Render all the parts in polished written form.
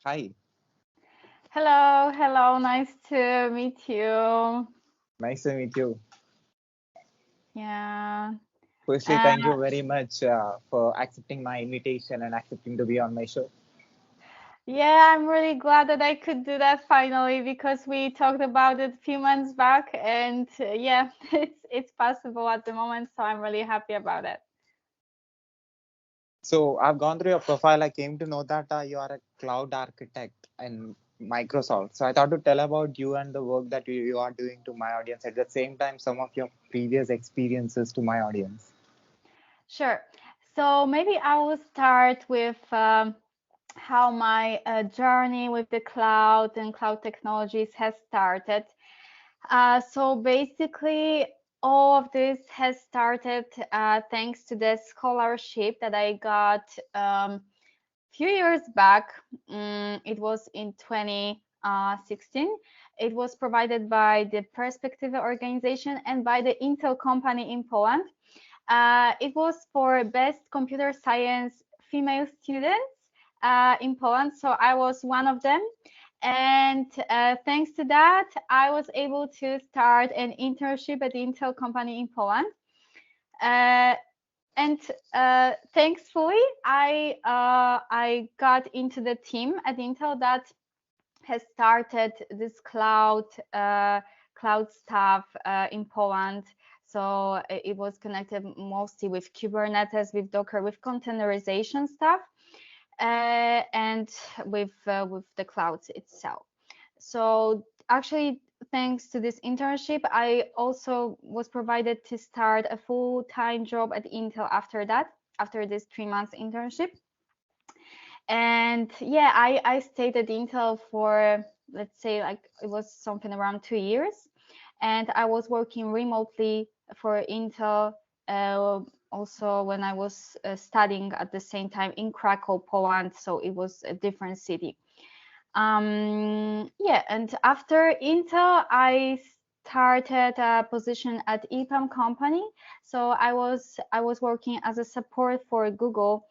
Hi, Hello, hello, nice to meet you. nice to meet you. Yeah. Firstly, Uh, thank you very much for accepting my invitation and accepting to be on my show. yeah, I'm really glad that I could do that finally because we talked about it a few months back and yeah, it's possible at the moment, so I'm really happy about it. So, I've gone through your profile. I came to know that you are a cloud architect in Microsoft. So, I thought to tell about you and the work that you are doing to my audience. At the same time, some of your previous experiences to my audience. Sure. So maybe I will start with how my journey with the cloud and cloud technologies has started. So basically, all of this has started thanks to the scholarship that I got few years back. It was in 2016. It was provided by the Perspective organization and by the Intel company in Poland. It was for best computer science female students in Poland. So I was one of them. And thanks to that, I was able to start an internship at the Intel company in Poland. Uh, and thankfully, I got into the team at Intel that has started this cloud stuff in Poland. So it was connected mostly with Kubernetes, with Docker, with containerization stuff, and with the clouds itself. So actually, thanks to this internship, I also was provided to start a full-time job at Intel after that, after this 3 months internship. And yeah, I stayed at Intel for, let's say, like it was something around 2 years. And I was working remotely for Intel also when I was studying at the same time in Krakow, Poland. So it was a different city. Yeah, and after Intel, I started a position at EPAM company. So I was working as a support for Google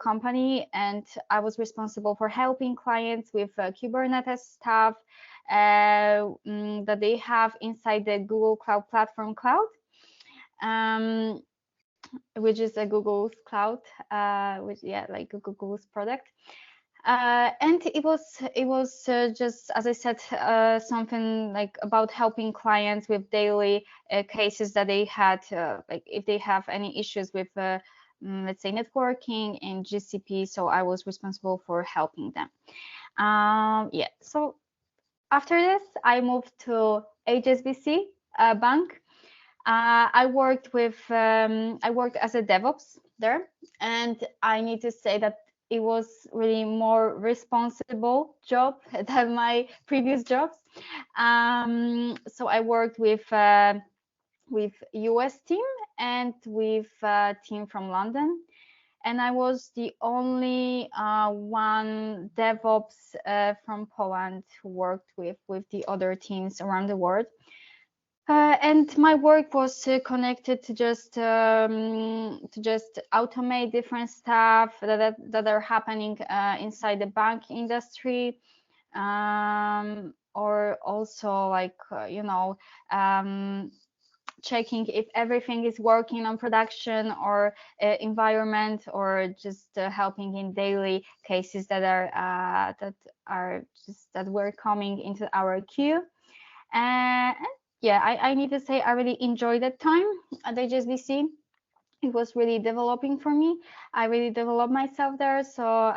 company, and I was responsible for helping clients with Kubernetes stuff that they have inside the Google Cloud Platform cloud. Um, which is a Google's cloud, which yeah, like Google's product. And it was just, as I said, something like about helping clients with daily cases that they had, like if they have any issues with let's say networking in GCP. So I was responsible for helping them. Yeah, so after this I moved to HSBC bank. I worked as a DevOps there, and I need to say that it was really more responsible job than my previous jobs. So I worked with US team and with a team from London, and I was the only one DevOps from Poland who worked with the other teams around the world. And my work was connected to just automate different stuff that are happening inside the bank industry, or also like checking if everything is working on production or environment, or just helping in daily cases that are just that were coming into our queue. And yeah, I need to say I really enjoyed that time at HSBC. It was really developing for me. I really developed myself there, so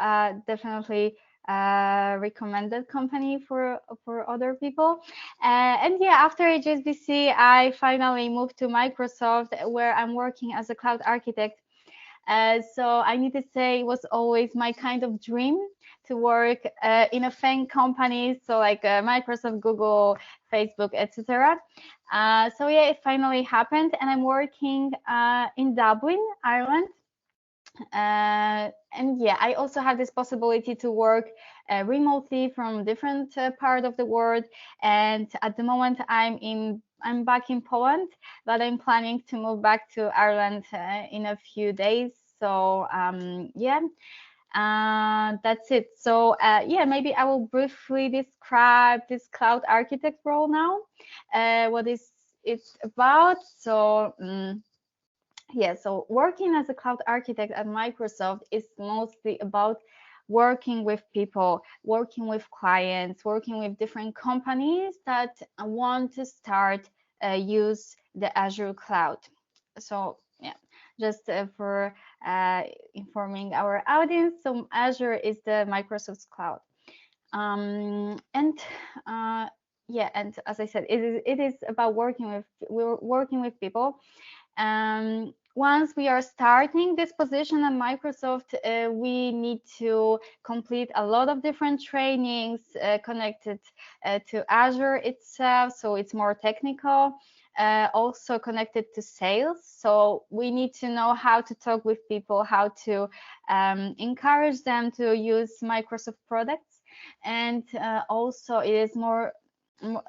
definitely recommend that company for other people. And yeah, after HSBC, I finally moved to Microsoft, where I'm working as a cloud architect. So I need to say it was always my kind of dream to work in a FANG company, so like Microsoft, Google, Facebook, etc. So yeah, it finally happened, and I'm working in Dublin, Ireland. And yeah, I also have this possibility to work remotely from different part of the world. And at the moment, I'm back in Poland, but I'm planning to move back to Ireland in a few days. So yeah, That's it. So yeah, maybe I will briefly describe this cloud architect role now. What is it about? So yeah, so working as a cloud architect at Microsoft is mostly about working with people, working with clients, working with different companies that want to start use the Azure cloud. So yeah, just for informing our audience, so Azure is the Microsoft's cloud. And yeah, and as I said, it is about working with people. Once we are starting this position at Microsoft, we need to complete a lot of different trainings connected to Azure itself, so it's more technical. Also connected to sales, so we need to know how to talk with people, how to encourage them to use Microsoft products, and also it is a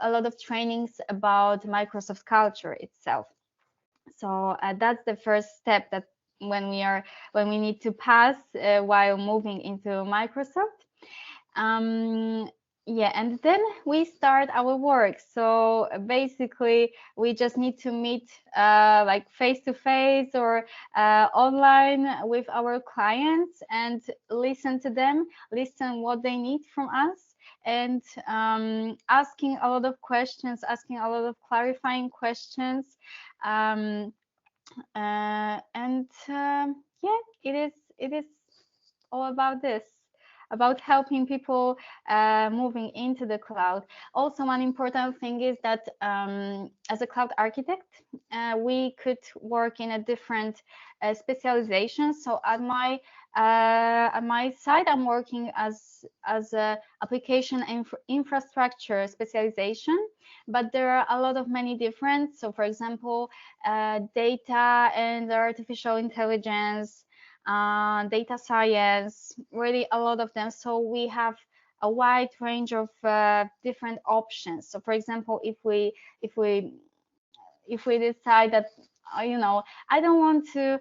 lot of trainings about Microsoft culture itself. So that's the first step that when we need to pass while moving into Microsoft. Um, yeah, and then we start our work. So basically, we just need to meet like face to face or online with our clients and listen to them, listen what they need from us, and asking a lot of questions, asking a lot of clarifying questions. Um, and yeah, it is all about this, about helping people moving into the cloud. Also, one important thing is that as a cloud architect, we could work in a different specialization. So at my side, I'm working as a application infrastructure specialization, but there are a lot of many different. So, for example, data and artificial intelligence, data science, really a lot of them. So we have a wide range of different options. So, for example, if we if we decide that I don't want to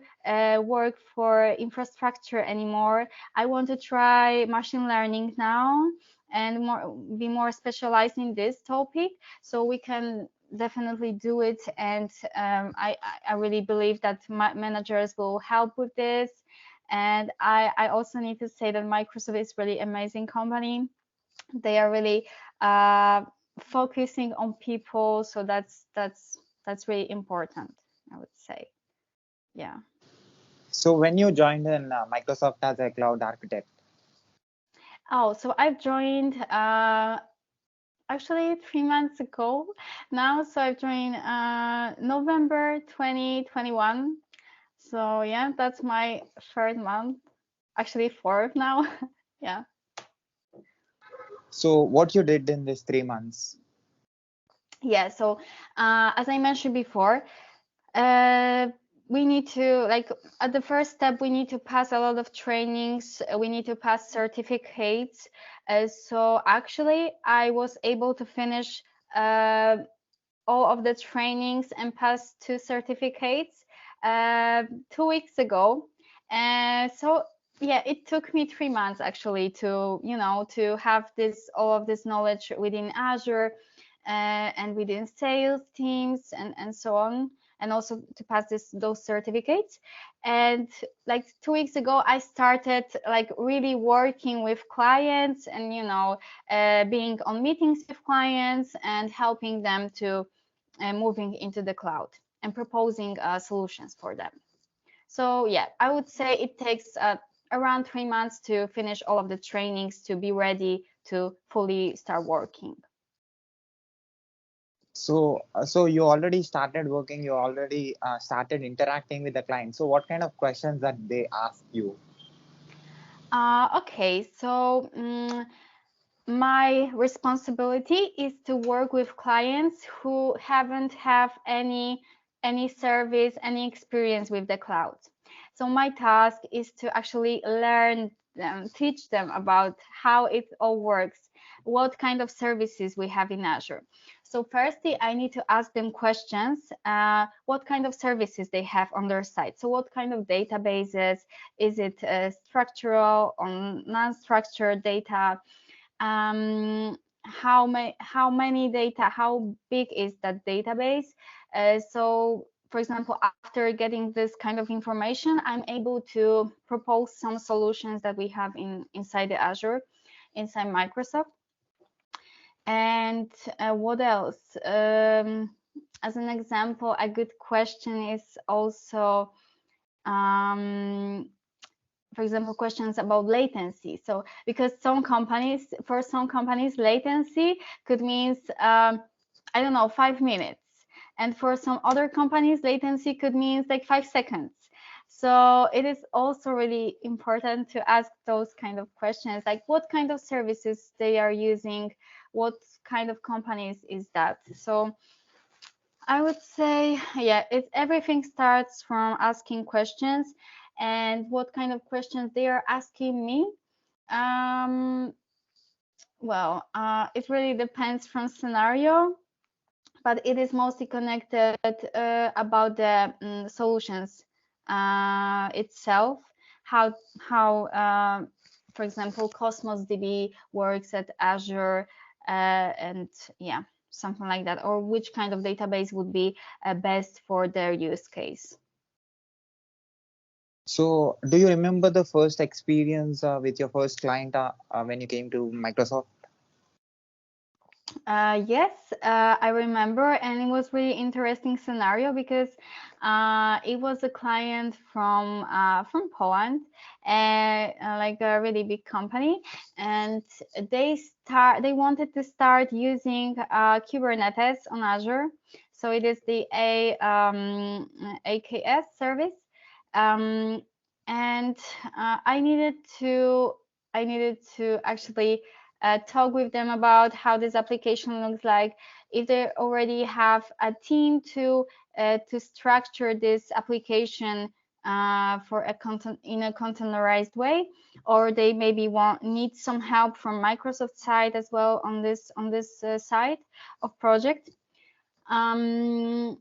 work for infrastructure anymore, I want to try machine learning now and be more specialized in this topic, so we can definitely do it. And I really believe that managers will help with this. And I also need to say that Microsoft is really amazing company. They are really uh, focusing on people, so that's really important, I would say. Yeah. So when you joined in Microsoft as a cloud architect, Oh, so I've joined actually 3 months ago now. So I've joined November 2021. So yeah, that's my third month, actually fourth now. Yeah. so what you did in these 3 months? Yeah, so as I mentioned before, uh, we need to, like, at the first step, we need to pass a lot of trainings, we need to pass certificates. So actually I was able to finish all of the trainings and pass 2 certificates 2 weeks ago. And so yeah, it took me 3 months actually to to have this all of this knowledge within Azure and within sales teams and so on, and also to pass those certificates. And like 2 weeks ago, I started like really working with clients and being on meetings with clients and helping them to moving into the cloud and proposing solutions for them. So yeah, I would say it takes around 3 months to finish all of the trainings to be ready to fully start working. So you already started working, you already started interacting with the client. So what kind of questions that they ask you? Okay, so my responsibility is to work with clients who haven't have any service, any experience with the cloud. So my task is to actually learn them, teach them about how it all works, what kind of services we have in Azure. So firstly, I need to ask them questions, what kind of services they have on their site. So what kind of databases, is it structural or non-structured data? How many data, how big is that database? So for example, after getting this kind of information, I'm able to propose some solutions that we have inside the Azure, inside Microsoft. And what else? As an example, a good question is also, for example, questions about latency. So because for some companies, latency could mean, I don't know, 5 minutes. And for some other companies, latency could mean like 5 seconds. So it is also really important to ask those kind of questions, like what kind of services they are using, what kind of companies is that. So I would say, yeah, everything starts from asking questions, and what kind of questions they are asking me. Um, well, it really depends from scenario, but it is mostly connected about the solutions itself, how for example, Cosmos DB works at Azure, and yeah, something like that, or which kind of database would be best for their use case. So, do you remember the first experience with your first client when you came to Microsoft? Yes, I remember, and it was really interesting scenario because it was a client from Poland, like a really big company, and they wanted to start using Kubernetes on Azure. So it is the AKS service, um, and I needed to actually talk with them about how this application looks like, if they already have a team to structure this application for a content in a containerized way, or they maybe need some help from Microsoft side as well on this side of project. And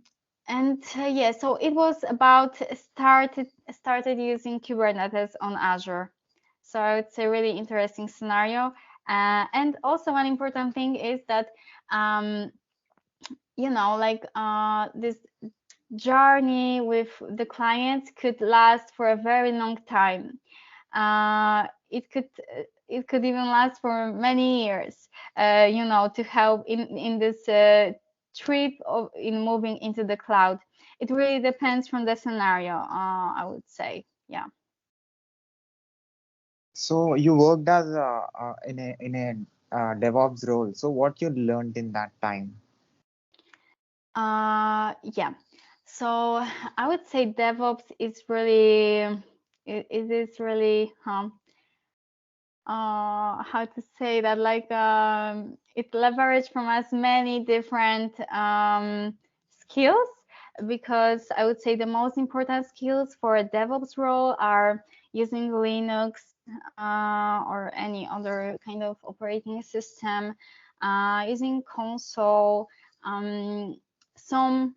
yeah, so it was about started using Kubernetes on Azure. So it's a really interesting scenario. And also one important thing is that, like this journey with the clients could last for a very long time. It could even last for many years, to help in this trip in moving into the cloud. It really depends from the scenario, I would say. Yeah. So, you worked as in a DevOps role. So, what you learned in that time? Yeah. So I would say DevOps is really, it is really, how to say that, like, it leverage from as many different skills, because I would say the most important skills for a DevOps role are using Linux or any other kind of operating system, using console, some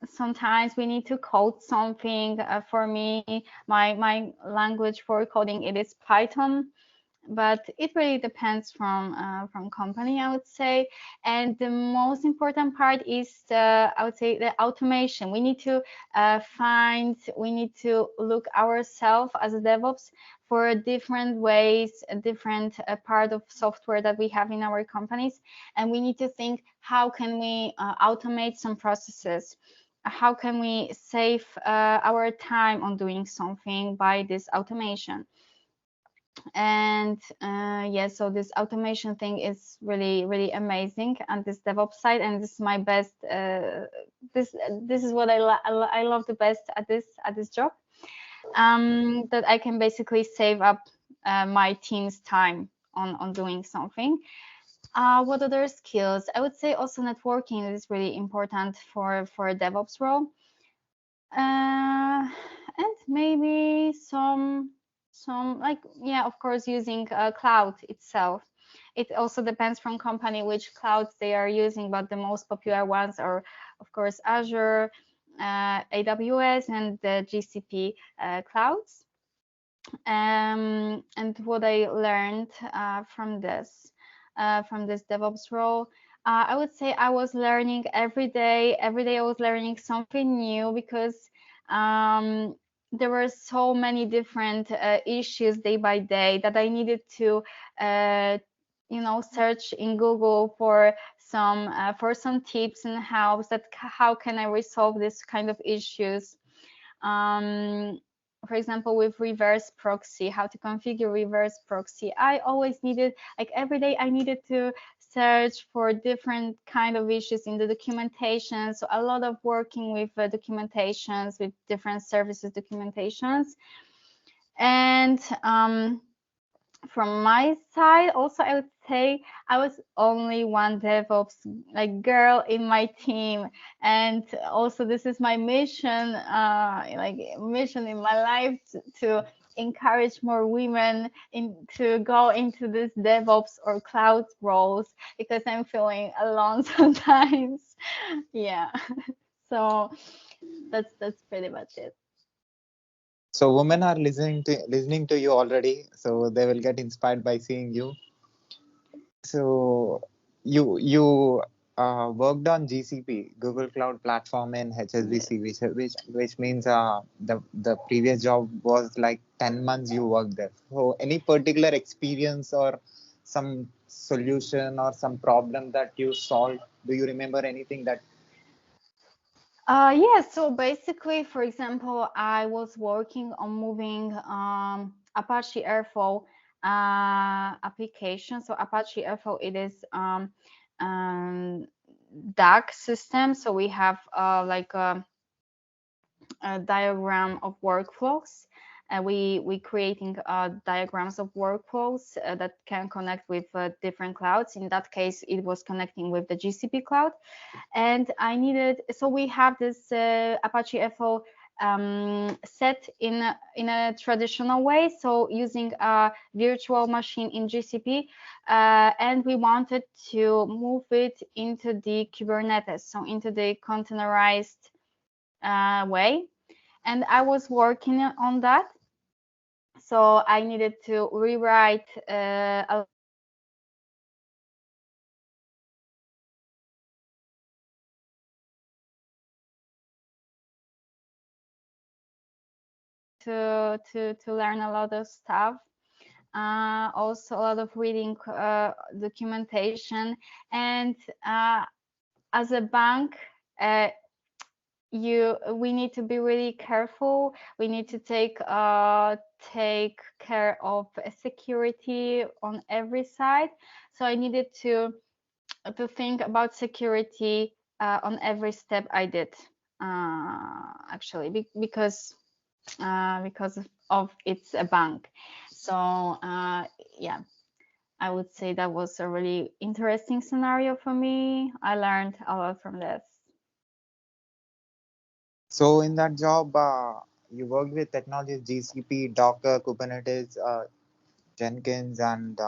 sometimes we need to code something. For me, my language for coding, it is Python, but it really depends from company, I would say. And the most important part is I would say the automation. We need to look ourselves as a DevOps for different ways, a different part of software that we have in our companies, and we need to think how can we automate some processes, how can we save our time on doing something by this automation. And yeah, so this automation thing is really really amazing, and this DevOps side, and this is my best, this is what I love the best at this job, that I can basically save up my team's time on doing something. What other skills? I would say also networking is really important for a DevOps role, and maybe some like, yeah, of course, using cloud itself. It also depends from company which clouds they are using, but the most popular ones are, of course, Azure, AWS, and the GCP clouds. And what I learned from this DevOps role, I would say I was learning every day. Every day I was learning something new because there were so many different issues day by day that I needed to, search in Google for some tips and helps that how can I resolve this kind of issues. um, for example, with reverse proxy, how to configure reverse proxy. I always needed, like every day I needed to search for different kind of issues in the documentation. So a lot of working with documentations, with different services documentations. And from my side, also, I would say I was only one DevOps like girl in my team, and also this is my mission, mission in my life to encourage more women to go into this DevOps or cloud roles because I'm feeling alone sometimes. Yeah, so that's pretty much it. So women are listening to you already, so they will get inspired by seeing you. So you worked on GCP, Google Cloud Platform, in HSBC, which means the previous job was like 10 months you worked there. So any particular experience or some solution or some problem that you solved? Do you remember anything that? Yeah, so basically, for example, I was working on moving Apache Airflow application. So Apache Airflow, it is um, DAG system. So we have like a diagram of workflows. We creating diagrams of workflows that can connect with different clouds. In that case, it was connecting with the GCP cloud. And I needed, so we have this Apache FO set in a traditional way, so using a virtual machine in GCP, and we wanted to move it into the Kubernetes, so into the containerized way. And I was working on that, so I needed to rewrite a to learn a lot of stuff. Also a lot of reading documentation. And as a bank, uh, we need to be really careful. We need to take care of security on every side. So I needed to think about security on every step I did, actually, because of it's a bank. So yeah, I would say that was a really interesting scenario for me. I learned a lot from this. So in that job, you worked with technologies GCP, Docker, Kubernetes, Jenkins, and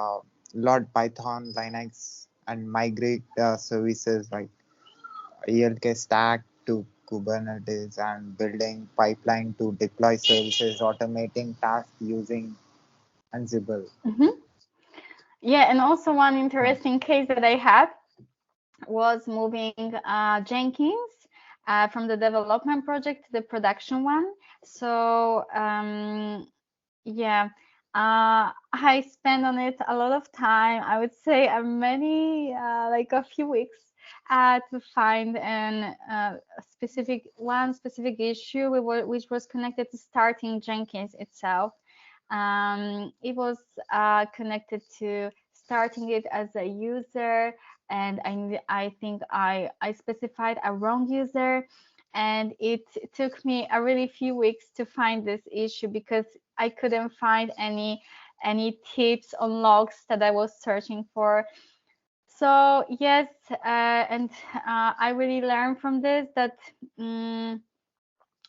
Lord Python, Linux, and migrate services like ELK stack to Kubernetes and building pipeline to deploy services, automating tasks using Ansible. Mhm. Yeah, and also one interesting case that I had was moving Jenkins from the development project to the production one. So yeah, I spent on it a lot of time. I would say like a few weeks to find an specific issue which was connected to starting Jenkins itself. It was connected to starting it as a user, and I think I specified a wrong user, and it took me a really few weeks to find this issue because I couldn't find any tips on logs that I was searching for. So yes, and I really learned from this that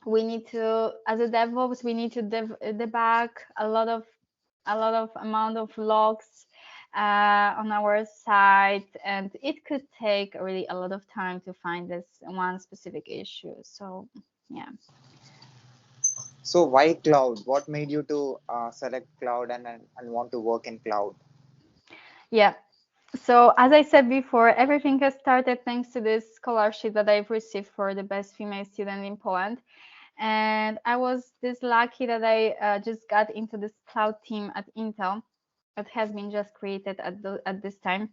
we need to, as a DevOps, we need to debug a lot of amount of logs on our site, and it could take really a lot of time to find this one specific issue. So yeah. So why cloud? What made you to select cloud and want to work in cloud? Yeah. So as I said before, everything has started thanks to this scholarship that I've received for the best female student in Poland. And I was this lucky that I just got into this cloud team at Intel. It has been just created at this time.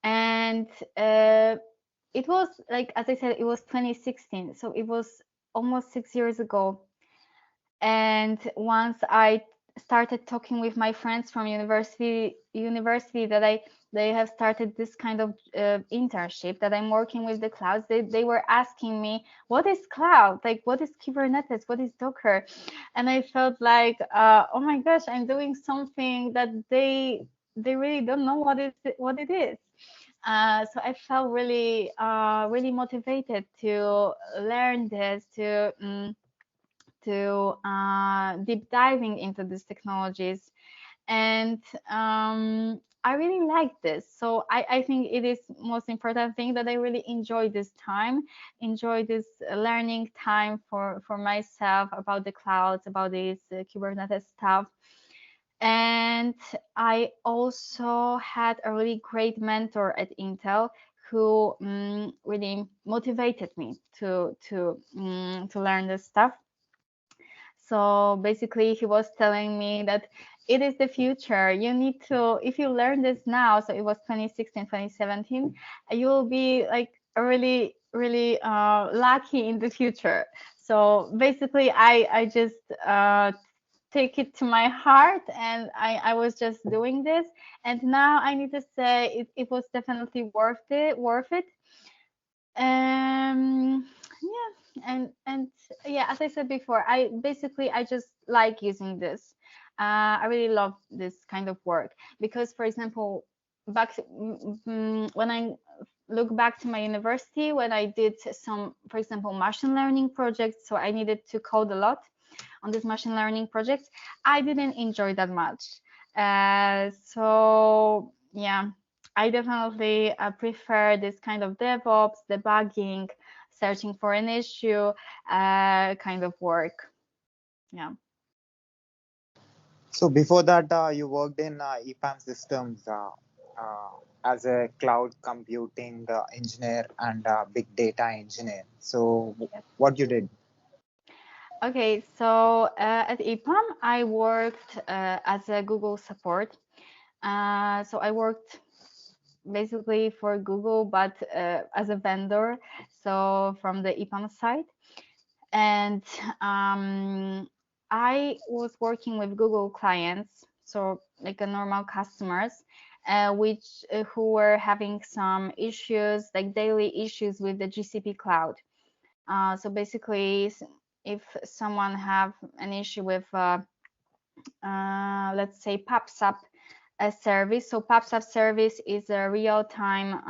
And it was like, as I said, it was 2016. So it was almost 6 years ago. And once I started talking with my friends from university that they have started this kind of internship that I'm working with the clouds, they were asking me, what is cloud, like what is Kubernetes, what is Docker? And I felt like, oh my gosh, I'm doing something that they really don't know what it is. So I felt really really motivated to learn this, to deep diving into these technologies. And I really like this. So I think it is most important thing that I really enjoy this time, enjoy this learning time for myself about the clouds, about this Kubernetes stuff. And I also had a really great mentor at Intel who really motivated me to learn this stuff. So basically, he was telling me that it is the future. You need to, if you learn this now, so it was 2016, 2017, you will be like really, really lucky in the future. So basically, I just take it to my heart, and I was just doing this. And now I need to say it was definitely worth it. Yeah, and yeah, as I said before, I just like using this. I really love this kind of work because, for example, when I look back to my university, when I did some, for example, machine learning projects, so I needed to code a lot on this machine learning projects, I didn't enjoy that much. So yeah, I definitely prefer this kind of DevOps, debugging, searching for an issue kind of work. Yeah. So before that, you worked in EPAM systems as a cloud computing engineer and big data engineer. So what you did? Okay, so at EPAM, I worked as a Google support. So I worked basically for Google, but as a vendor, so from the EPAM side. And I was working with Google clients, so like a normal customers, which who were having some issues, like daily issues with the GCP cloud. So basically, if someone have an issue with, let's say, PubSub service. So PubSub service is a real-time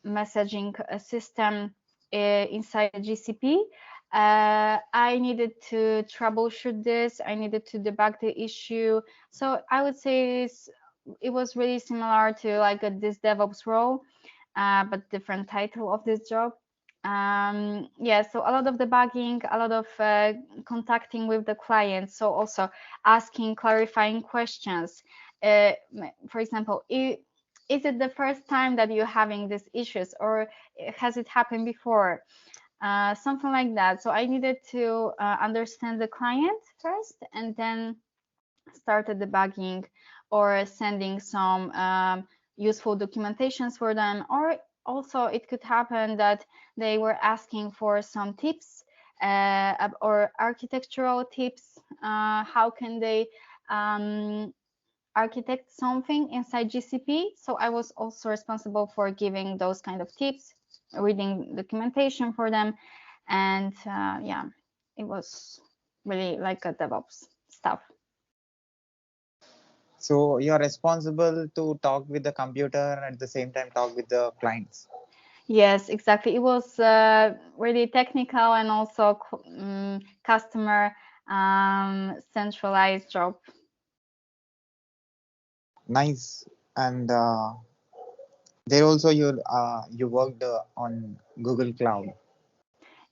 messaging system inside the GCP. I needed to troubleshoot this. I needed to debug the issue. So I would say it was really similar to like this DevOps role, but different title of this job. Yeah, so a lot of debugging, a lot of contacting with the client. So also asking clarifying questions. For example, is it the first time that you're having these issues, or has it happened before? Something like that. So I needed to understand the client first, and then started debugging or sending some useful documentations for them. Or also it could happen that they were asking for some tips or architectural tips. How can they architect something inside GCP? So I was also responsible for giving those kind of tips, reading documentation for them. And yeah, it was really like a DevOps stuff. So you're responsible to talk with the computer and at the same time talk with the clients. Yes, exactly. It was really technical and also customer centralized job. Nice. And there also you worked on Google Cloud.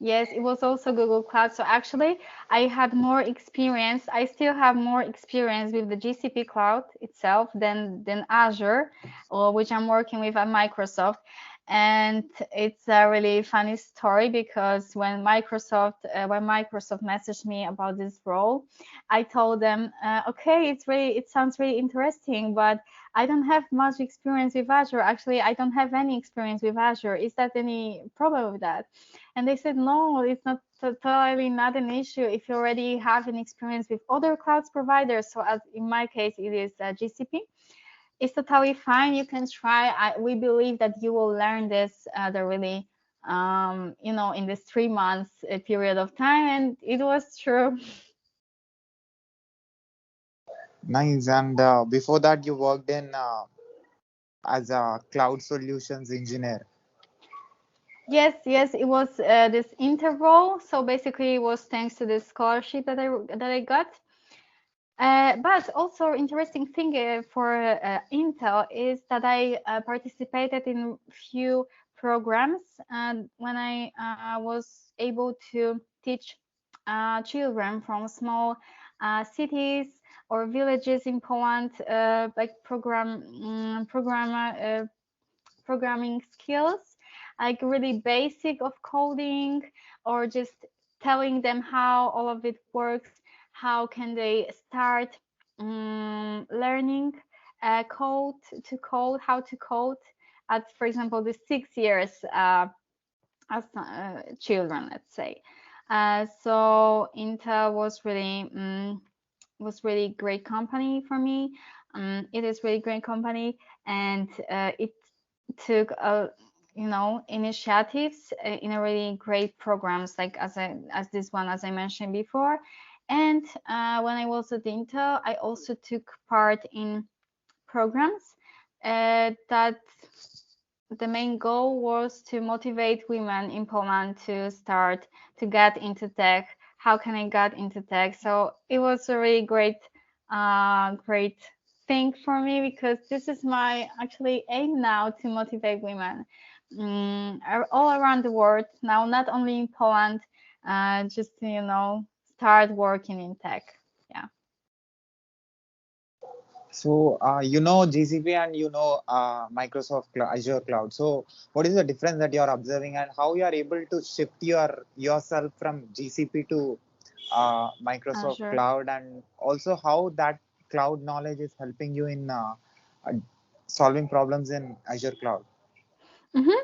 Yes, it was also Google Cloud. So actually, I had more experience. I still have more experience with the GCP cloud itself than Azure, or which I'm working with at Microsoft. And it's a really funny story because when Microsoft messaged me about this role, I told them, okay, it sounds really interesting, but I don't have much experience with Azure. Actually, I don't have any experience with Azure. Is that any problem with that? And they said, no, it's not totally not an issue if you already have an experience with other clouds providers. So as in my case, it is GCP. It's totally fine. You can try. We believe that you will learn this the really, in this 3 months period of time. And it was true. Nice. And before that, you worked in as a cloud solutions engineer. Yes, yes, it was this interval. So basically, it was thanks to this scholarship that I got. But also interesting thing for Intel is that I participated in few programs and when I was able to teach children from small cities or villages in Poland, like programming skills, like really basic of coding, or just telling them how all of it works, how can they start learning code to code, how to code at, for example, the 6 years as children, let's say. So Intel was really great company for me. It is really great company, and it took initiatives in a really great programs like as this one as I mentioned before. And when I was at Intel, I also took part in programs that the main goal was to motivate women in Poland to start to get into tech. How can I get into tech? So it was a really great thing for me because this is my actually aim now to motivate women all around the world now, not only in Poland, just to, start working in tech. Yeah. So you know GCP and you know Azure Cloud. So what is the difference that you are observing and how you are able to shift yourself from GCP to Microsoft Azure. Cloud, and also how that cloud knowledge is helping you in solving problems in Azure Cloud. Mm-hmm.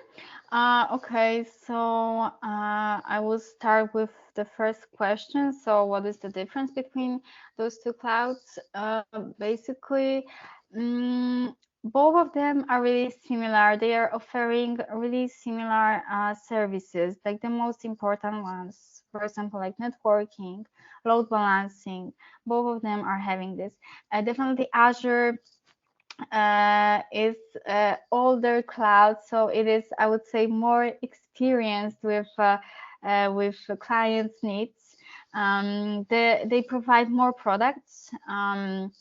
Okay, so I will start with the first question. So, what is the difference between those two clouds? Basically, both of them are really similar. They are offering really similar services, like the most important ones, for example, like networking, load balancing. Both of them are having this. Definitely, Azure is older cloud, so it is, I would say, more experienced with clients' needs. They provide more products. As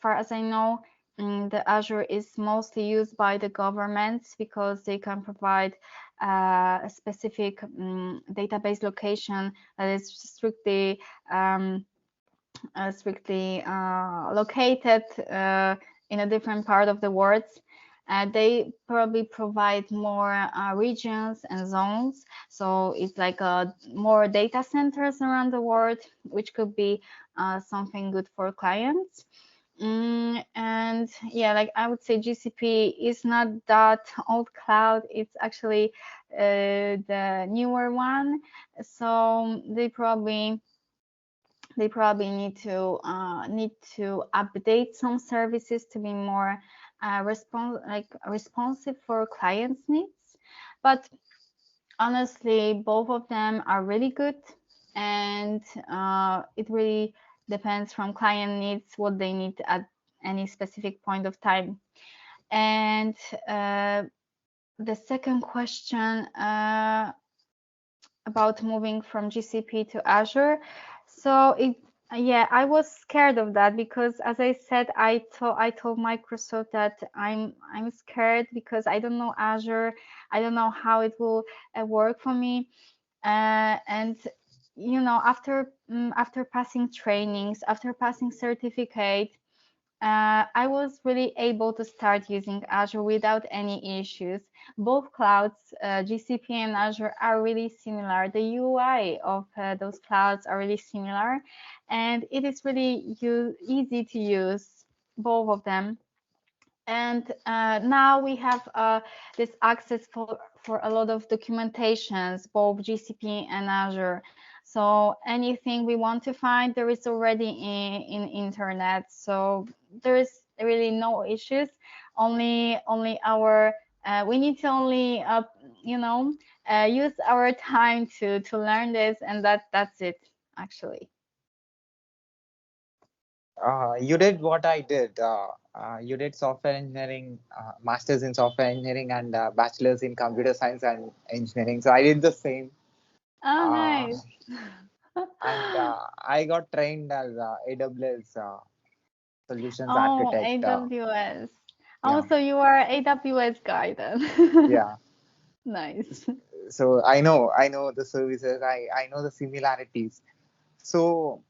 far as I know, the Azure is mostly used by the governments because they can provide a specific database location that is strictly located in a different part of the world. They probably provide more regions and zones, so it's like more data centers around the world, which could be something good for clients. And yeah, like I would say GCP is not that old cloud, it's actually the newer one, so they probably need to update some services to be more responsive for clients' needs. But honestly, both of them are really good, and it really depends from client needs what they need at any specific point of time. And the second question about moving from GCP to Azure. So it Yeah, I was scared of that because, as I said, I told Microsoft that I'm scared because I don't know Azure. I don't know how it will work for me. And after passing trainings, after passing certificate, I was really able to start using Azure without any issues. Both clouds, GCP and Azure, are really similar. The UI of those clouds are really similar, and it is really easy to use both of them. And now we have this access for a lot of documentations, both GCP and Azure. So anything we want to find, there is already in internet. So there is really no issues. Only our we need to only you know use our time to learn this, and that's it actually. You did what I did. You did software engineering, masters in software engineering, and bachelor's in computer science and engineering. So I did the same. Oh, Uh, nice. and I got trained as AWS solutions Oh, architect. AWS. Oh, Yeah, so you are AWS guy then. yeah. Nice. So I know the services. I know the similarities. So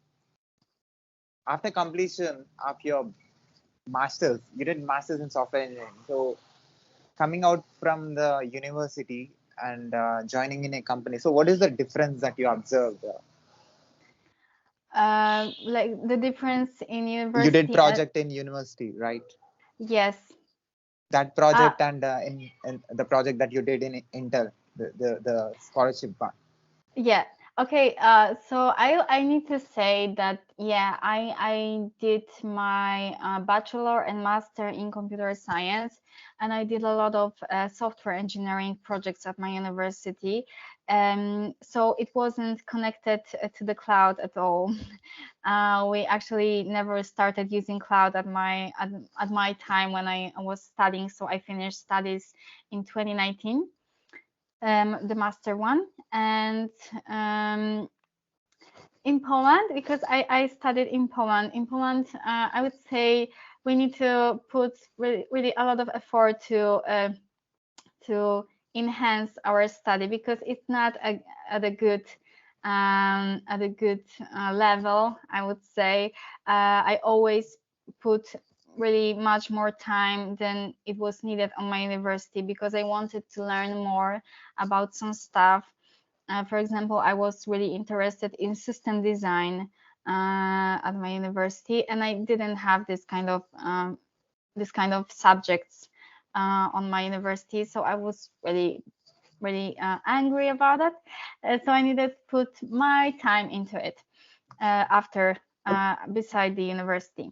after completion of your masters, you did masters in software engineering. So coming out from the university and joining in a company. So what is the difference that you observed? Like the difference in You did university at project in university, right? yes. That Uh, project and in the project that you did in Intel, the scholarship one. Yeah. Okay. So I need to say that yeah, I did my bachelor and master in computer science, and I did a lot of software engineering projects at my university. So it wasn't connected to the cloud at all. We actually never started using cloud at my time when I was studying. So I finished studies in 2019, the master one, and in Poland, because I studied in Poland. In Poland, I would say we need to put really a lot of effort to enhance our study because it's not at a good level. I would say I always put really much more time than it was needed on my university because I wanted to learn more about some stuff. For example, I was really interested in system design at my university, and I didn't have this kind of subjects on my university. So I was really angry about it. So I needed to put my time into it after beside the university.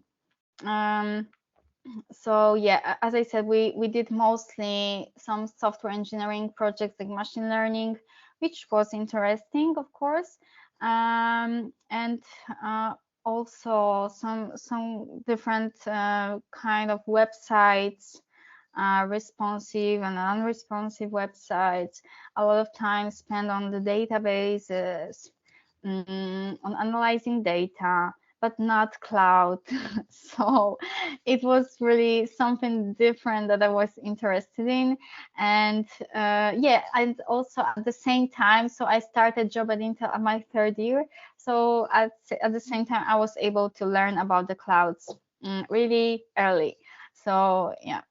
Um, so yeah, as I said, we did mostly some software engineering projects like machine learning, which was interesting, of course, and also some different kind of websites, responsive and unresponsive websites. A lot of time spent on the databases, on analyzing data, but not cloud. So it was really something different that I was interested in. And yeah, and also at the same time, so I started job at Intel at my third year. So at the same time, I was able to learn about the clouds really early. So yeah,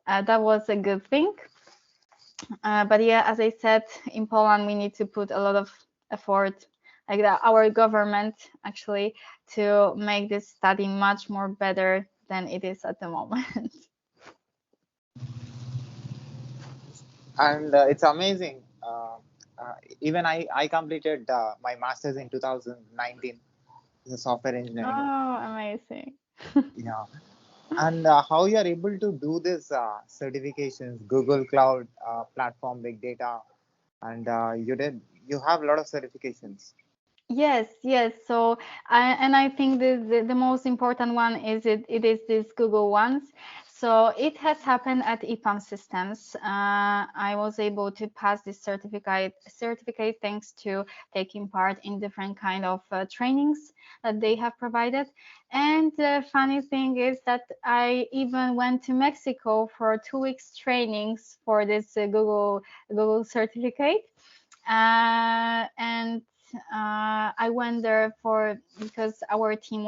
that was a good thing. But yeah, as I said, in Poland, we need to put a lot of effort, like our government actually, to make this study much more better than it is at the moment. And it's amazing. Even I completed my masters in 2019 in software engineering. Oh, amazing. Yeah, and how you are able to do this certifications, Google Cloud platform, big data, and you have a lot of certifications. Yes, yes. And I think the most important one is it is this Google ones. So it has happened at EPAM Systems. I was able to pass this certificate thanks to taking part in different kind of trainings that they have provided. And the funny thing is that I even went to Mexico for 2 weeks trainings for this Google certificate. And I went there for because our team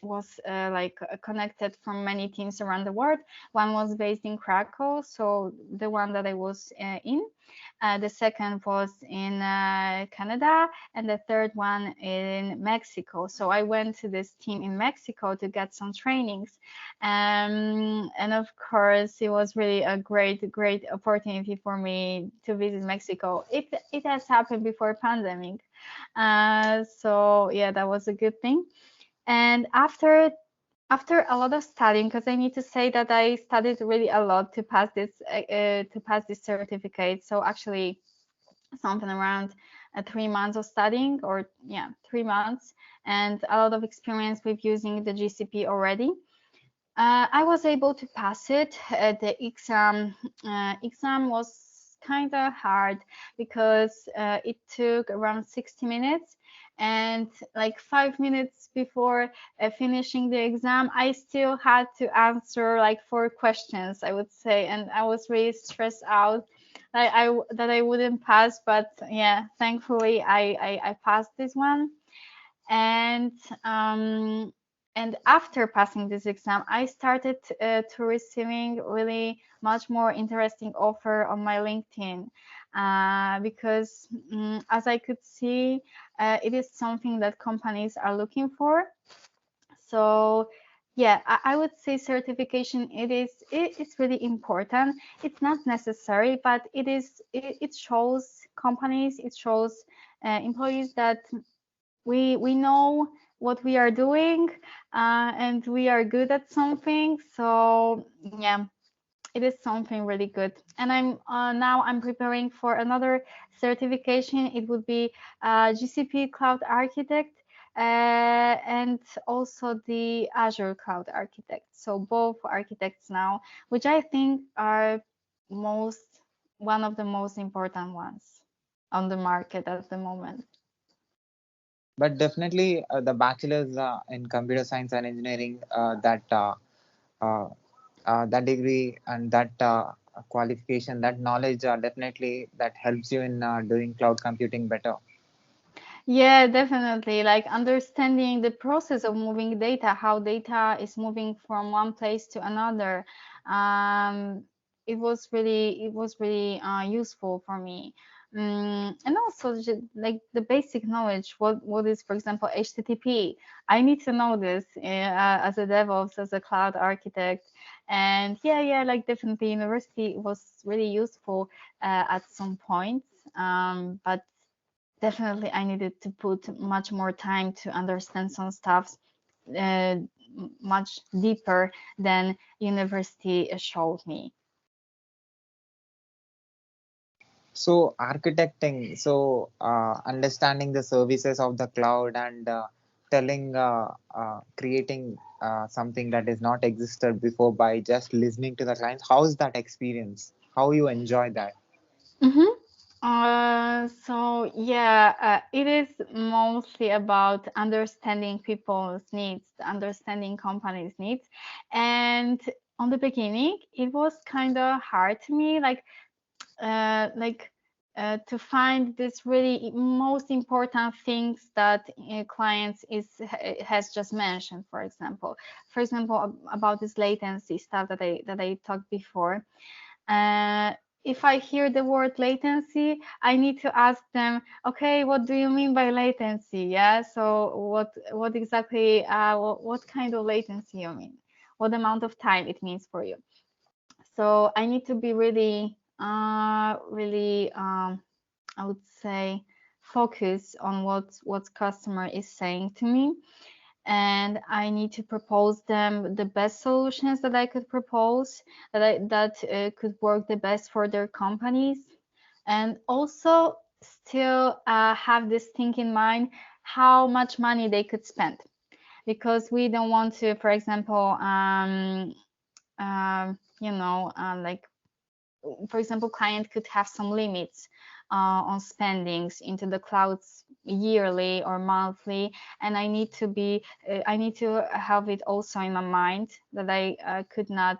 was like connected from many teams around the world. One was based in Krakow, so the one that I was in. The second was in Canada, and the third one in Mexico. So I went to this team in Mexico to get some trainings, and of course, it was really a great opportunity for me to visit Mexico. It has happened before pandemic, so yeah, that was a good thing. And after a lot of studying, because I need to say that I studied really a lot to pass this certificate. So actually, something around 3 months of studying, or yeah, 3 months, and a lot of experience with using the GCP already. I was able to pass it. The exam was kind of hard because it took around 60 minutes, and like 5 minutes before finishing the exam, I still had to answer like 4 questions, I would say, and I was really stressed out that I wouldn't pass. But yeah, thankfully I passed this one. And and after passing this exam, I started to receiving really much more interesting offer on my LinkedIn, because as I could see, it is something that companies are looking for. So yeah, I would say certification, it's really important. It's not necessary, but it shows companies, it shows employees that we know what we are doing, and we are good at something. So yeah, it is something really good. And I'm preparing for another certification. It would be GCP Cloud Architect, and also the Azure Cloud Architect. So both architects now, which I think are most one of the most important ones on the market at the moment. But definitely, the bachelor's in computer science and engineering, uh, that degree and that qualification, that knowledge, definitely that helps you in doing cloud computing better. Yeah, definitely. Like understanding the process of moving data, how data is moving from one place to another. Um, it was really useful for me. And also like the basic knowledge, what is, for example, HTTP. I need to know this as a DevOps, as a cloud architect. And yeah, like definitely university was really useful at some points. But definitely I needed to put much more time to understand some stuff uh, much deeper than university showed me. So architecting, so understanding the services of the cloud and creating something that is not existed before by just listening to the clients. How is that experience? How you enjoy that? Mm-hmm. So yeah, it is mostly about understanding people's needs, understanding companies' needs. And on the beginning, it was kind of hard to me, like to find this really most important things that clients is has just mentioned. For example, about this latency stuff that I talked before. uh, if I hear the word latency, I need to ask them, okay, what do you mean by latency? Yeah, so what exactly, what kind of latency you mean? What amount of time it means for you? So I need to be really, I would say, focus on what customer is saying to me, and I need to propose them the best solutions that I could propose, that could work the best for their companies, and also still have this thing in mind how much money they could spend, because we don't want to, for example, like for example, client could have some limits on spendings into the clouds yearly or monthly, and I need to have it also in my mind that I could not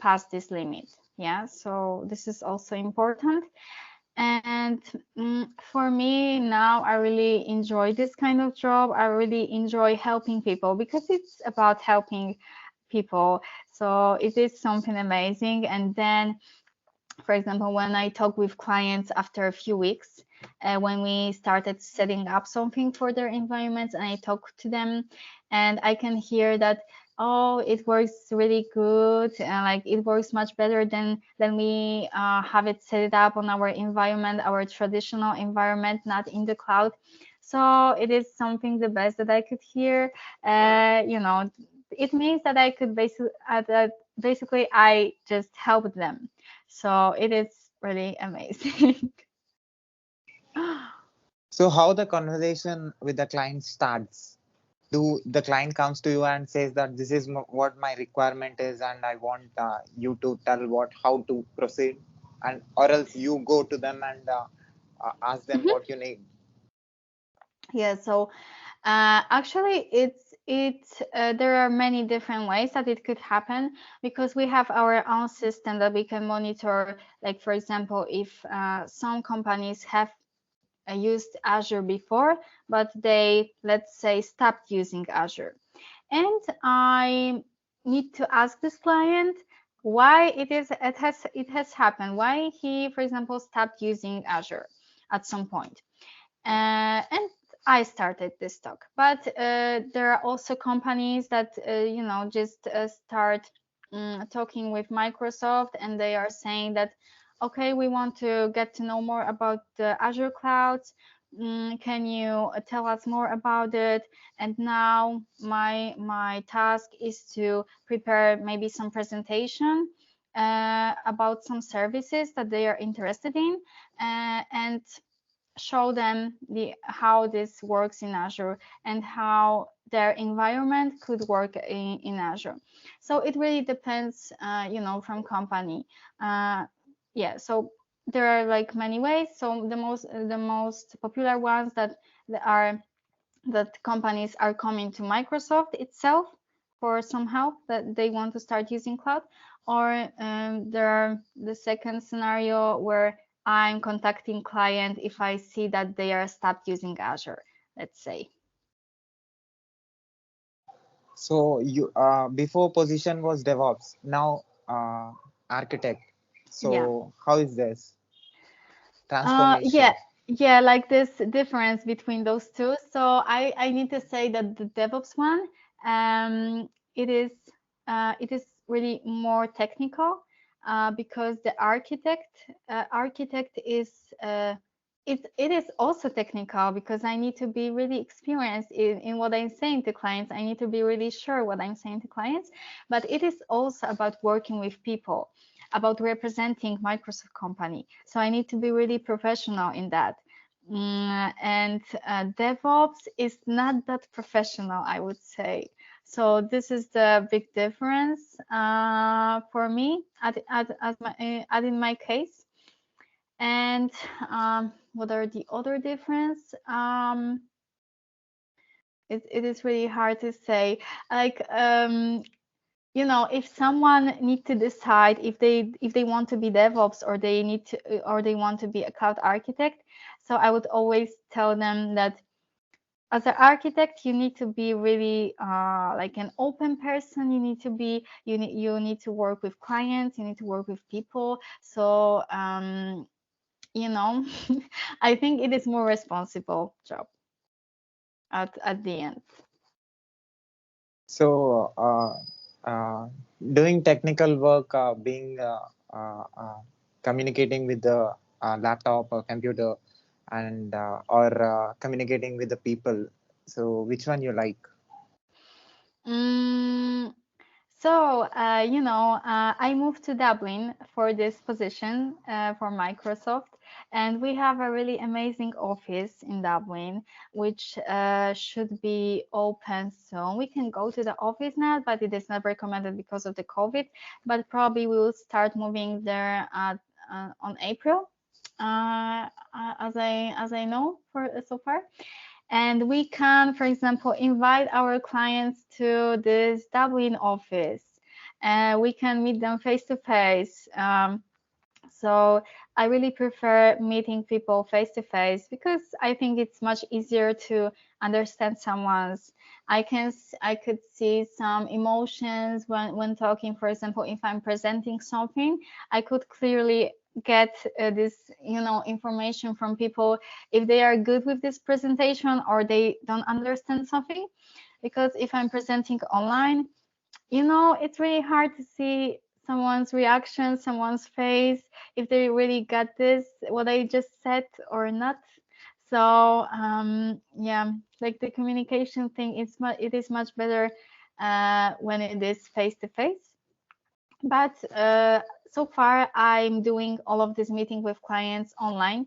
pass this limit. Yeah, so this is also important. And for me now, I really enjoy this kind of job. I really enjoy helping people because it's about helping people. So it is something amazing. And then, for example, when I talk with clients after a few weeks, when we started setting up something for their environments, and I talk to them, and I can hear that, oh, it works really good, and like it works much better than we have it set up on our environment, our traditional environment, not in the cloud. So it is something the best that I could hear. It means that I could basically I just helped them, so it is really amazing. So how the conversation with the client starts? Do the client comes to you and says that this is what my requirement is, and I want you to tell what how to proceed, and or else you go to them and ask them Mhm. what you need? Yeah, so actually, there are many different ways that it could happen because we have our own system that we can monitor. Like for example, if some companies have used Azure before, but they, let's say, stopped using Azure, and I need to ask this client why it has happened, why he, for example, stopped using Azure at some point. And I started this talk. But there are also companies that just start talking with Microsoft, and they are saying that, okay, we want to get to know more about the Azure clouds. Can you tell us more about it? And now my task is to prepare maybe some presentation about some services that they are interested in, and show them how this works in Azure and how their environment could work in Azure. So it really depends, from company. Uh, yeah, so there are like many ways. So the most popular ones are that companies are coming to Microsoft itself for some help that they want to start using cloud, or there are the second scenario where I'm contacting client if I see that they are stopped using Azure, let's say. So you before position was DevOps, now architect. Yeah. So how is this Yeah, transformation? yeah, like this difference between those two. So I need to say that the DevOps one, it is really more technical, because the architect is it is also technical because I need to be really experienced in what I'm saying to clients. I need to be really sure what I'm saying to clients, but it is also about working with people, about representing Microsoft company. So I need to be really professional in that. And DevOps is not that professional, I would say. So this is the big difference for me in my case. And what are the other difference? It is really hard to say. Like if someone need to decide if they want to be DevOps, or they want to be a cloud architect, so I would always tell them that as an architect you need to be really like an open person. You need to work with clients, you need to work with people. So you know I think it is more responsible job at the end. So doing technical work, being communicating with the laptop or computer, and or communicating with the people. So which one you like? Mm, So, I moved to Dublin for this position for Microsoft, and we have a really amazing office in Dublin, which should be open soon. We can go to the office now, but it is not recommended because of the COVID. But probably we will start moving there on April, as I know for so far. And we can, for example, invite our clients to this Dublin office. We can meet them face to face. So I really prefer meeting people face to face because I think it's much easier to understand someone's. I could see some emotions when talking. For example, if I'm presenting something, I could clearly get this information from people if they are good with this presentation or they don't understand something. Because if I'm presenting online, it's really hard to see someone's reaction, someone's face, if they really got this, what I just said or not. So, yeah, like the communication thing, it is much better when it is face to face. But so far, I'm doing all of this meeting with clients online.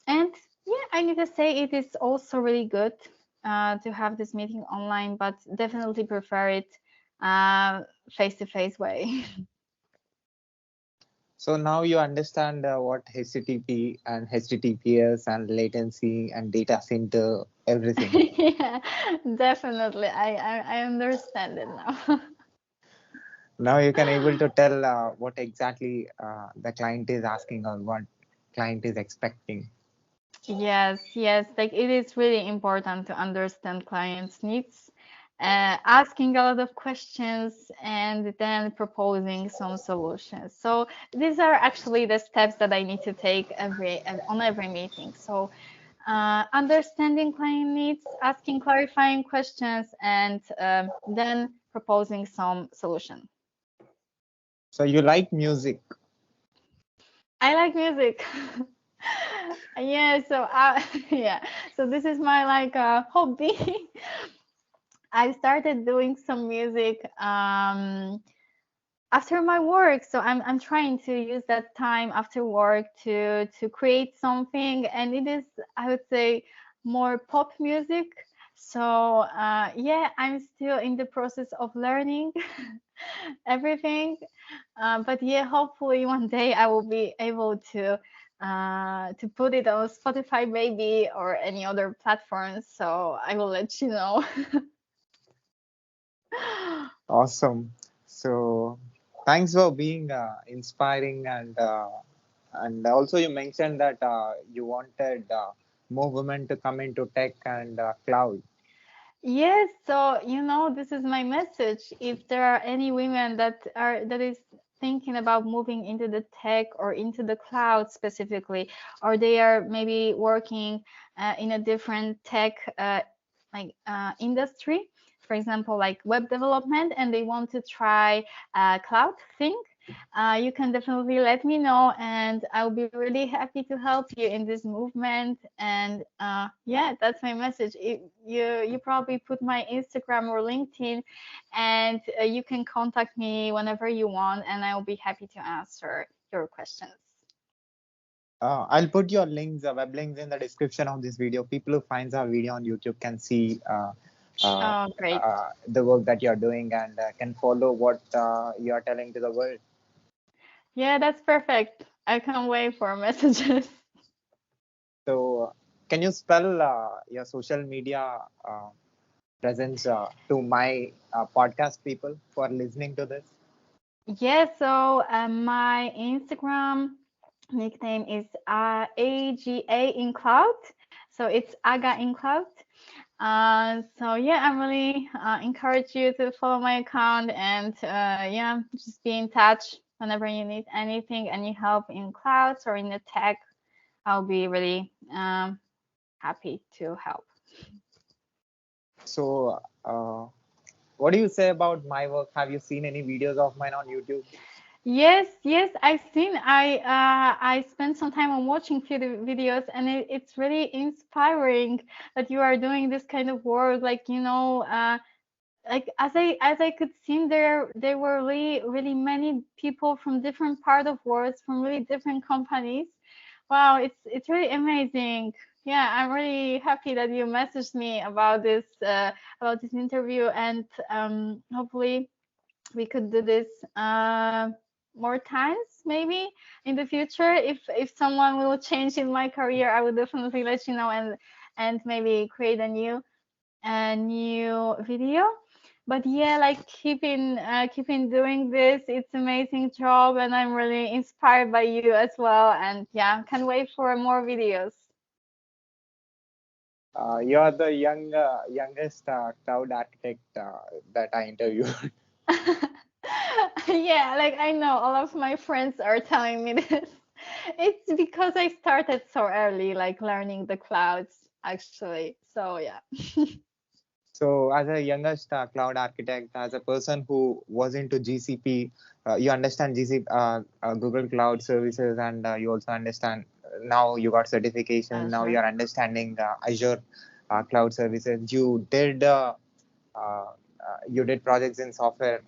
And yeah, I need to say it is also really good to have this meeting online, but definitely prefer it face-to-face way. So now you understand what HTTP and HTTPS and latency and data center, everything. Yeah, definitely. I understand it now. Now you can able to tell what exactly the client is asking or what client is expecting. Yes, yes. Like it is really important to understand clients' needs, asking a lot of questions, and then proposing some solutions. So these are actually the steps that I need to take on every meeting. So understanding client needs, asking clarifying questions, and then proposing some solution. So you like music. I like music. Yeah, so yeah, so this is my like hobby. I started doing some music after my work, so I'm trying to use that time after work to create something, and it is, I would say, more pop music. So yeah, I'm still in the process of learning everything. But yeah, hopefully one day I will be able to put it on Spotify maybe or any other platform. So I will let you know. Awesome. So thanks for being inspiring and also you mentioned that you wanted more women to come into tech and cloud. Yes, so this is my message. If there are any women that is thinking about moving into the tech or into the cloud specifically, or they are maybe working in a different tech industry, for example, like web development, and they want to try cloud thing, you can definitely let me know, and I'll be really happy to help you in this movement. And yeah, that's my message. You probably put my Instagram or LinkedIn, and you can contact me whenever you want, and I'll be happy to answer your questions. I'll put your links, web links in the description of this video. People who finds our video on YouTube can see uh, Oh, great. the work that you're doing and can follow what you're telling to the world. Yeah, that's perfect. I can't wait for messages. So, can you spell your social media presence to my podcast people who are listening to this? Yeah, so my Instagram nickname is AGA in Cloud. So it's Aga in Cloud. So yeah, I really encourage you to follow my account, and yeah, just be in touch whenever you need anything, any help in clouds or in the tech. I'll be really happy to help. So, what do you say about my work? Have you seen any videos of mine on YouTube? Yes, yes, I've seen. I spent some time on watching few videos, and it's really inspiring that you are doing this kind of work. Like like as I could see, there were really many people from different part of worlds, from really different companies. Wow, it's really amazing. Yeah, I'm really happy that you messaged me about this interview, and hopefully we could do this more times maybe in the future. If someone will change in my career, I will definitely let you know, and maybe create a new video. But yeah, like keeping doing this, it's amazing job, and I'm really inspired by you as well. And yeah, can't wait for more videos. You're the youngest cloud architect that I interviewed. Yeah, like I know all of my friends are telling me this. It's because I started so early, like learning the clouds actually. So yeah. So, as a youngest cloud architect, as a person who was into GCP, you understand Google Cloud Services, and you also understand now you got certification. Now you Azure. are understanding Azure Cloud Services. You did projects in software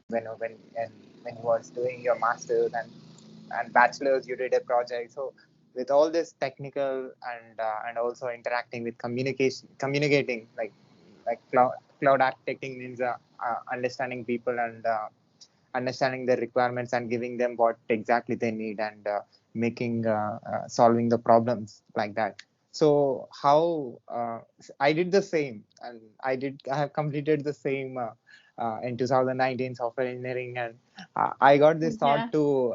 when you was doing your masters and bachelor's. You did a project. So with all this technical and also interacting with communicating, like cloud architecting means understanding people and understanding their requirements and giving them what exactly they need and making solving the problems like that. So how I did the same, and I have completed the same in 2019 software engineering, and I got this Yeah. thought to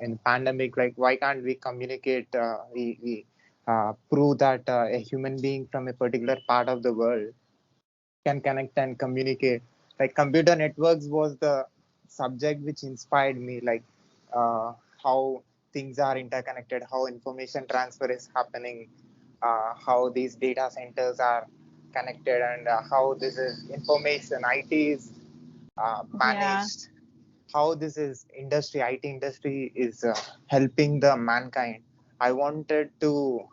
in pandemic, like why can't we communicate, we prove that a human being from a particular part of the world can connect and communicate. Like computer networks was the subject which inspired me, like uh, how things are interconnected, how information transfer is happening, how these data centers are connected, and how this is information IT is Yeah. managed, how this is industry IT industry is helping the mankind. I wanted to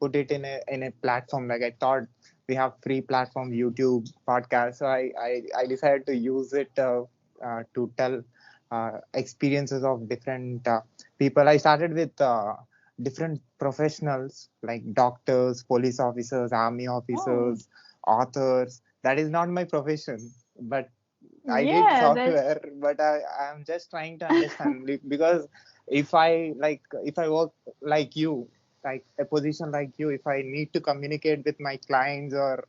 put it in a platform. Like I thought we have free platform, YouTube, podcast, so I decided to use it to tell experiences of different people. I started with different professionals like doctors, police officers, army Oh, officers, authors. That is not my profession, but I did yeah, that's software, but I'm just trying to understand because if I work like you, like a position like you, if I need to communicate with my clients or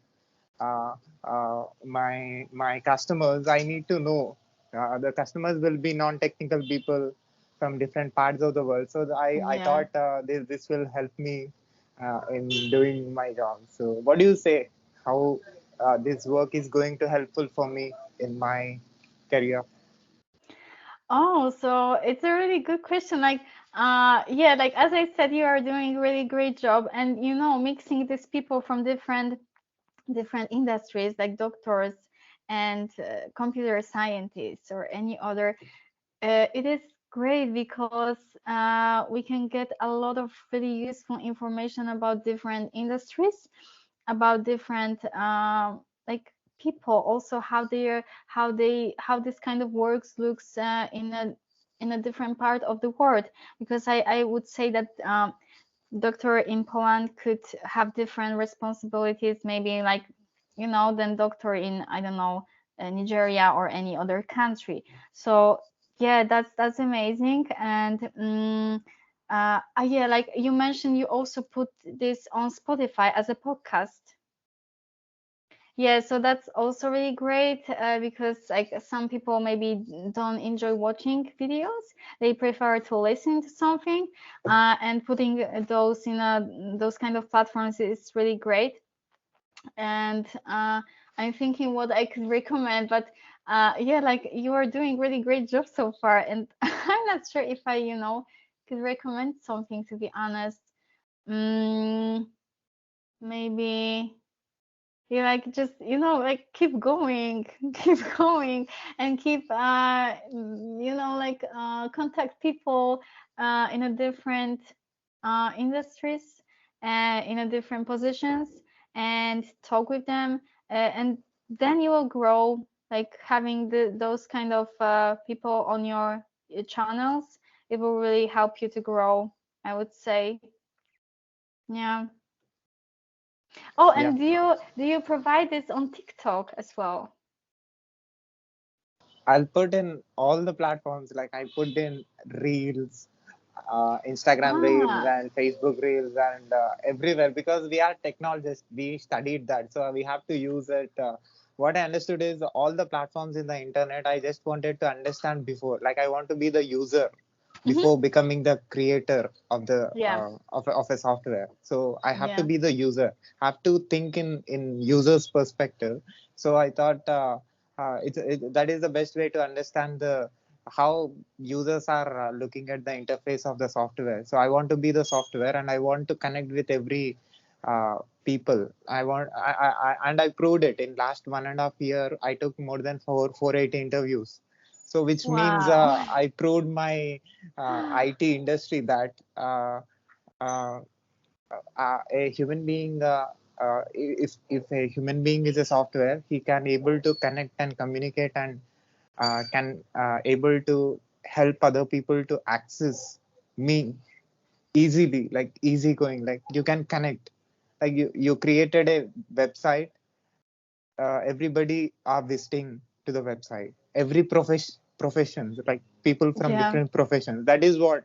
my customers, I need to know. The customers will be non-technical people from different parts of the world. So I yeah. thought this will help me in doing my job. So what do you say? How this work is going to helpful for me in my career? Oh, so it's a really good question. Like, yeah, like as I said, you are doing a really great job, and mixing these people from different industries, like doctors and computer scientists or any other. It is great because we can get a lot of really useful information about different industries, about different like people, also how this kind of works looks in a different part of the world. Because I would say that doctor in Poland could have different responsibilities, maybe like than doctor in, I don't know, Nigeria or any other country. So yeah, that's amazing. And yeah, like you mentioned, you also put this on Spotify as a podcast. Yeah, so that's also really great because like some people maybe don't enjoy watching videos. They prefer to listen to something, and putting those kind of platforms is really great. And I'm thinking what I could recommend, but yeah, like you are doing really great job so far, and I'm not sure if I, could recommend something, to be honest. Mm, maybe. You like just like keep going, keep going, and keep like contact people in a different industries, in a different positions, and talk with them, and then you will grow. Like having those kind of people on your channels, it will really help you to grow, I would say. Yeah. Oh, Yeah, and do you provide this on TikTok as well? I'll put in all the platforms. Like I put in Reels, Instagram Reels, Ah. and Facebook Reels, and everywhere because we are technologists. We studied that, so we have to use it. What I understood is all the platforms in the internet. I just wanted to understand before. Like I want to be the user Mm-hmm. before becoming the creator of the Yeah. of a software. So I have to Yeah. be the user. Have to think in user's perspective. So I thought that is the best way to understand the how users are looking at the interface of the software. So I want to be the software and I want to connect with every people. And I proved it in last 1.5 year. I took more than 480 interviews. So which means Wow. I proved my IT industry that uh, a human being if a human being is a software, he can able to connect and communicate and can able to help other people to access me easily, like easy going, like you can connect, like you created a website, everybody are visiting to the website, every professions, like people from Yeah. different professions. That is what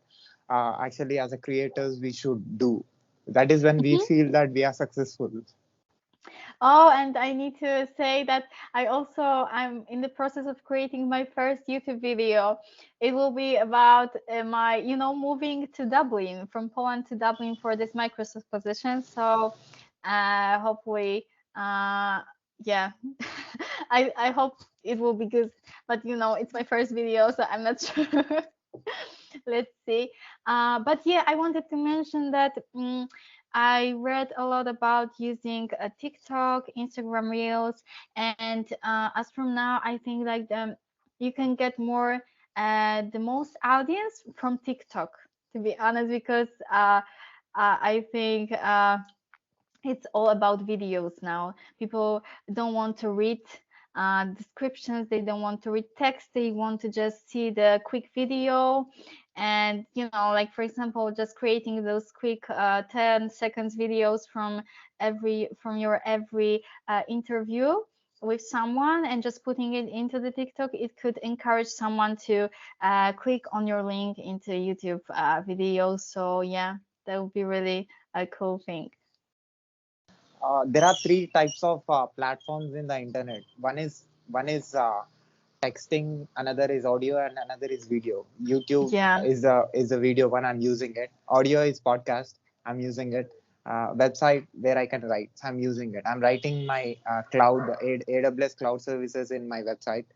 actually as a creators we should do. That is when we Mhm. feel that we are successful. Oh, and I need to say that I'm in the process of creating my first YouTube video. It will be about my, moving to Dublin, from Poland to Dublin for this Microsoft position. So, hopefully, uh, yeah, I hope it will be good. But it's my first video, so I'm not sure. Let's see. But yeah, I wanted to mention that. I read a lot about using TikTok, Instagram Reels, and as from now, I think like you can get more the most audience from TikTok. To be honest, because I think it's all about videos now. People don't want to read descriptions, they don't want to read text, they want to just see the quick video. And like for example, just creating those quick 10 seconds videos from your every interview with someone, and just putting it into the TikTok, it could encourage someone to click on your link into YouTube video. So yeah, that would be really a cool thing. There are three types of platforms in the internet. One is texting, another is audio, and another is video. YouTube Yeah. is a video one. I'm using it. Audio is podcast. I'm using it. Website where I can write. I'm using it. I'm writing my AWS cloud services in my website,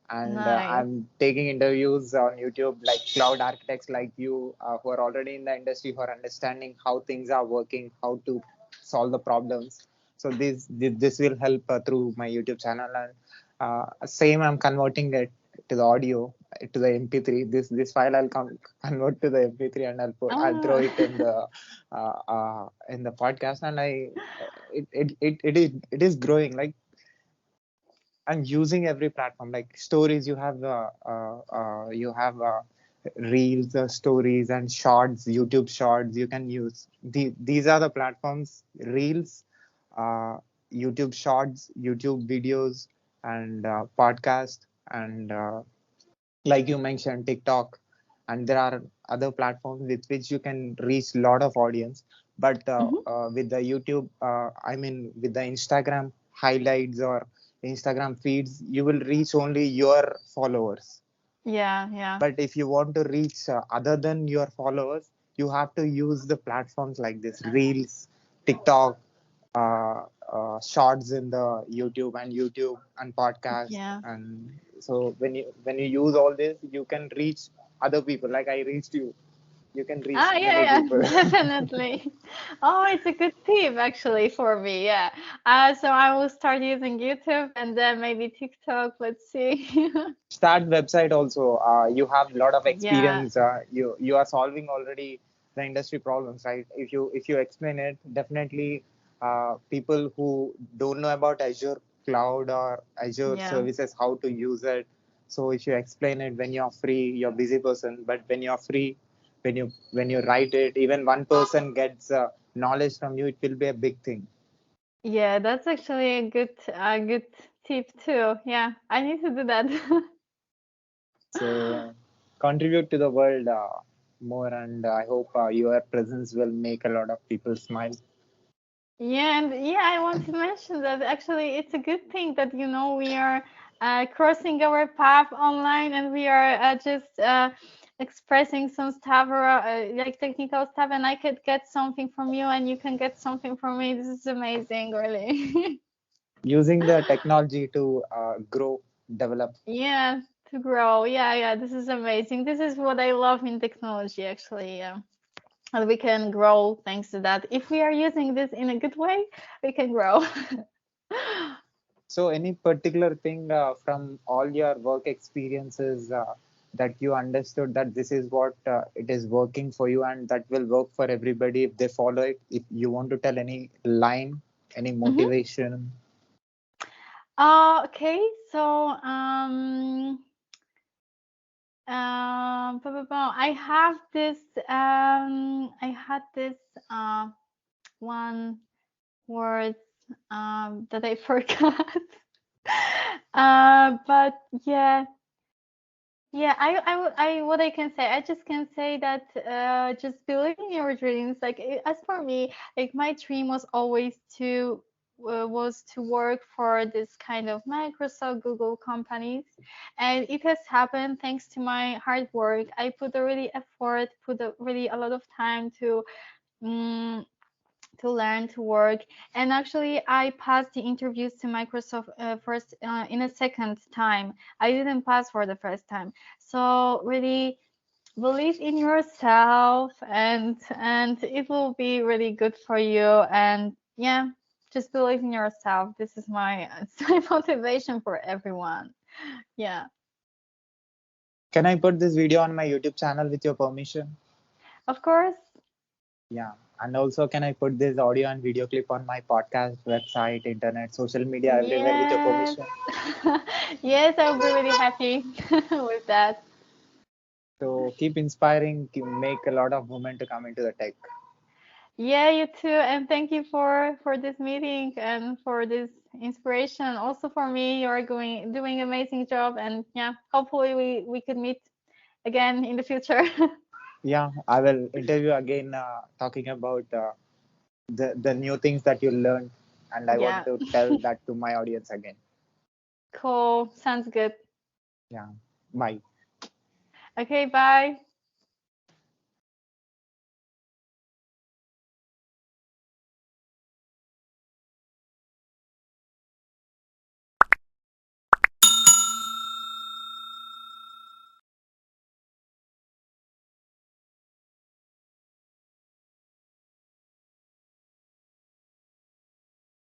and Nice. I'm taking interviews on YouTube, like cloud architects like you, who are already in the industry, who are understanding how things are working, how to solve the problems. So this will help through my YouTube channel. And same, I'm converting it to the audio, to the MP3. This file I'll convert to the MP3, and I'll throw Oh. it in the podcast. And it is growing. Like I'm using every platform. Like stories, you have reels, stories, and shorts, YouTube shorts. You can use these are the platforms: reels, uh, YouTube shorts, YouTube videos, and podcast, and like you mentioned, TikTok, and there are other platforms with which you can reach a lot of audience. But Mhm. with the YouTube, I mean, with the Instagram highlights or Instagram feeds, you will reach only your followers. Yeah, yeah. But if you want to reach other than your followers, you have to use the platforms like this: Reels, TikTok, shorts in the YouTube and podcast. Yeah. And so when you use all this, you can reach other people. Like I reached you, you can reach Ah, yeah, many yeah, people. definitely. Oh, it's a good tip actually for me. Yeah. So I will start using YouTube and then maybe TikTok. Let's see. Start website also. You have a lot of Yeah. experience. You are solving already the industry problems, right? If you explain it, definitely people who don't know about Azure, cloud or Azure Yeah. services, how to use it. So if you explain it when you're free, you're a busy person, but when you're free, when you write it, even one person gets knowledge from you, it will be a big thing. Yeah, that's actually a good tip too. Yeah, I need to do that. So contribute to the world more, and I hope your presence will make a lot of people smile. Yeah, and yeah, I want to mention that actually it's a good thing that we are crossing our path online and we are just expressing some stuff or like technical stuff, and I could get something from you and you can get something from me. This is amazing, really. Using the technology to grow, develop. Yeah, to grow. Yeah, yeah, this is amazing. This is what I love in technology, actually. Yeah. And we can grow thanks to that. If we are using this in a good way, we can grow. So, any particular thing from all your work experiences that you understood that this is what it is working for you and that will work for everybody if they follow it? If you want to tell any line, any Hmm. motivation. Okay, so I have this I had this uh one word that I forgot. But yeah. Yeah, what I can say, I just can say that just believe in your dreams. Like as for me, like my dream was to work for this kind of Microsoft, Google companies, and it has happened thanks to my hard work. I put a really effort, put really a lot of time mm to learn to work, and actually I passed the interviews to Microsoft first in a second time. I didn't pass for the first time. So really believe in yourself, and it will be really good for you. And yeah, just believe in yourself. This is my it's my motivation for everyone. Yeah, Can I put this video on my YouTube channel with your permission? of course. Yeah. And also, can I put this audio and video clip on my podcast, website, internet, social media, everywhere with your Yes. permission? Yes, I'll be really happy with that. So keep inspiring, make a lot of women to come into the tech. Yeah, you too, and thank you for this meeting and for this inspiration. Also for me, you are doing amazing job, and yeah, hopefully we could meet again in the future. Yeah, I will interview again, talking about the new things that you learned, and I want Yeah, to tell that to my audience again. cool. Sounds good. Yeah, bye. Okay, bye.